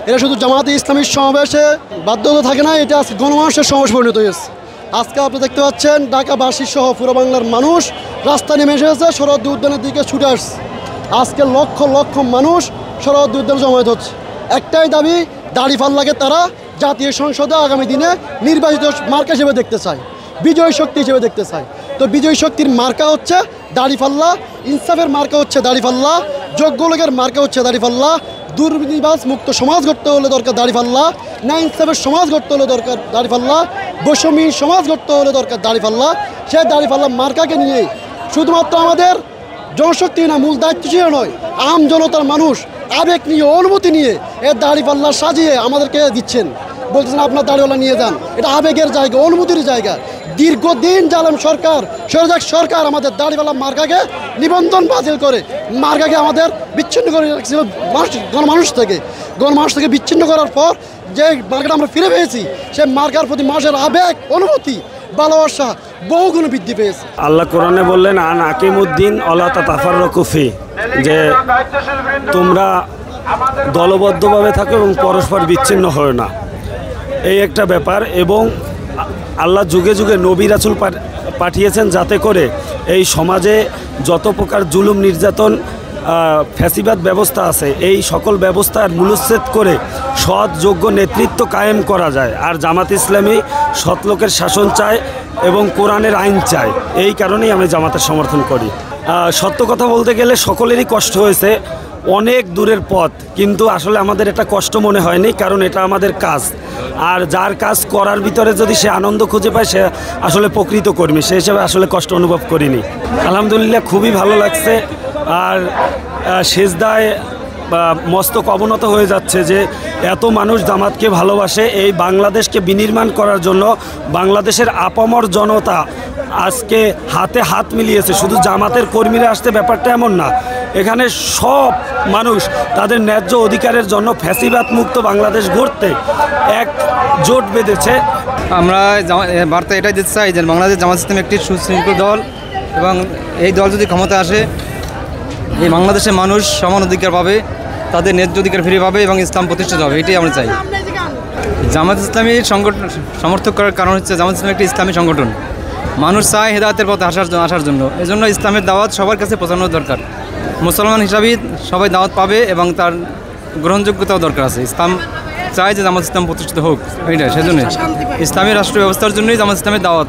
এটা শুধু জামাতে ইসলামীর সমাবেশে বাধ্যতা থাকে না, এটা আজকে গণমানুষের সমাবেশ পরিণত হয়েছে। আজকে আপনি দেখতে পাচ্ছেন ঢাকাবাসী সহ পুরো বাংলার মানুষ রাস্তা নেমে এসেছে, শরৎ উদ্যানের দিকে ছুটে আসছে। আজকে লক্ষ লক্ষ মানুষ শরৎ উদ্যানে জমায়েত হচ্ছে। একটাই দাবি, দাড়িপাল্লাকে তারা জাতীয় সংসদে আগামী দিনে নির্বাচিত মার্কা হিসেবে দেখতে চায়, বিজয় শক্তি হিসেবে দেখতে চায়। তো বিজয় শক্তির মার্কা হচ্ছে দাড়িপাল্লা, ইনসাফের মার্কা হচ্ছে দাড়িপাল্লা, যোগ্য লোকের মার্কা হচ্ছে দাড়িপাল্লা। দুর্নীতিবাজ মুক্ত সমাজ গড়তে হলে দরকার দাড়িপাল্লা, ন্যায় ইনসাফের সমাজ গড়তে হলে দরকার দাড়িপাল্লা, বৈষম্যহীন সমাজ গড়তে হলে দরকার দাড়িপাল্লা। সেই দাড়িপাল্লা মার্কাকে নিয়ে শুধুমাত্র আমাদের জনশক্তি না, মূল দায়িত্বশীল নয়, আম জনতার মানুষ আবেগ নিয়ে, অনুভূতি নিয়ে এর দাড়িপাল্লা সাজিয়ে আমাদেরকে দিচ্ছেন, বলতেছেন আপনার দাড়িওয়ালা নিয়ে যান। এটা আবেগের জায়গা, অনুভূতির জায়গা। দীর্ঘদিন জালেম সরকার, সরজাক সরকার আমাদের দাড়িওয়ালা মার্কাকে নিবন্ধন বাতিল করে, মার্কাকে আমাদের বিচ্ছিন্ন করে রাখছিল গণমানুষ থেকে বিচ্ছিন্ন করার পর যে মার্কাটা আমরা ফিরে পেয়েছি, সেই মার্কার প্রতি মানুষের আবেগ, অনুভূতি, ভালোবাসা বহুগুণ বৃদ্ধি পেয়েছে। আল্লাহ কোরআনে বললেন, আন আকিমুদ্দিন আলা তাতাফাররাকু ফি, যে তোমরা দলবদ্ধভাবে থাকো এবং পরস্পর বিচ্ছিন্ন হয় না, এই একটা ব্যাপার। এবং আল্লাহ যুগে যুগে নবী রাসূল পাঠিয়েছেন যাতে করে এই সমাজে যত প্রকার জুলুম, নির্যাতন, ফ্যাসিবাদ ব্যবস্থা আছে, এই সকল ব্যবস্থার মূলচ্ছেদ করে সৎ যোগ্য নেতৃত্ব কায়েম করা যায়। আর জামাত ইসলামী সৎ লোকের শাসন চায় এবং কোরআনের আইন চায়। এই কারণেই আমি জামাতের সমর্থন করি। সত্য কথা বলতে গেলে সকলেরই কষ্ট হয়েছে, অনেক দূরের পথ, কিন্তু আসলে আমাদের এটা কষ্ট মনে হয়নি, কারণ এটা আমাদের কাজ। আর যার কাজ করার ভিতরে যদি সে আনন্দ খুঁজে পায়, সে আসলে প্রকৃত কর্মী, সে হিসেবে আসলে কষ্ট অনুভব করিনি। আলহামদুলিল্লাহ খুবই ভালো লাগছে। আর সেজদায় মস্তক অবনত হয়ে যাচ্ছে যে এত মানুষ জামাতকে ভালোবাসে। এই বাংলাদেশকে বিনির্মাণ করার জন্য বাংলাদেশের আপামর জনতা আজকে হাতে হাত মিলিয়েছে। শুধু জামাতের কর্মীরা আসতে, ব্যাপারটা এমন না, এখানে সব মানুষ তাদের ন্যায্য অধিকারের জন্য ফ্যাসিবাদ মুক্ত বাংলাদেশ গড়তে এক জোট বেঁধেছে। আমরা বার্তা এটাই দিতে চাই যে বাংলাদেশ জামাত ইসলামী একটি সুশৃঙ্খল দল, এবং এই দল যদি ক্ষমতা আসে, এই বাংলাদেশের মানুষ সমান অধিকার পাবে, তাদের ন্যায্য অধিকার ফিরে পাবে এবং ইসলাম প্রতিষ্ঠিত হবে, এটাই আমরা চাই। জামাত ইসলামীর সংগঠন সমর্থক করার কারণ হচ্ছে জামাত ইসলামী একটি ইসলামী সংগঠন। মানুষ চায় হেদায়েতের পথে আসার জন্য, এজন্য ইসলামের দাওয়াত সবার কাছে পৌঁছানোর দরকার। মুসলমান হিসাবেই সবাই দাওয়াত পাবে এবং তার গ্রহণযোগ্যতাও দরকার আছে। ইসলাম চায় যে জামাত ইসলাম প্রতিষ্ঠিত হোক, এইটা সেজন্য ইসলামী রাষ্ট্র ব্যবস্থার জন্যই জামাত ইসলামের দাওয়াত।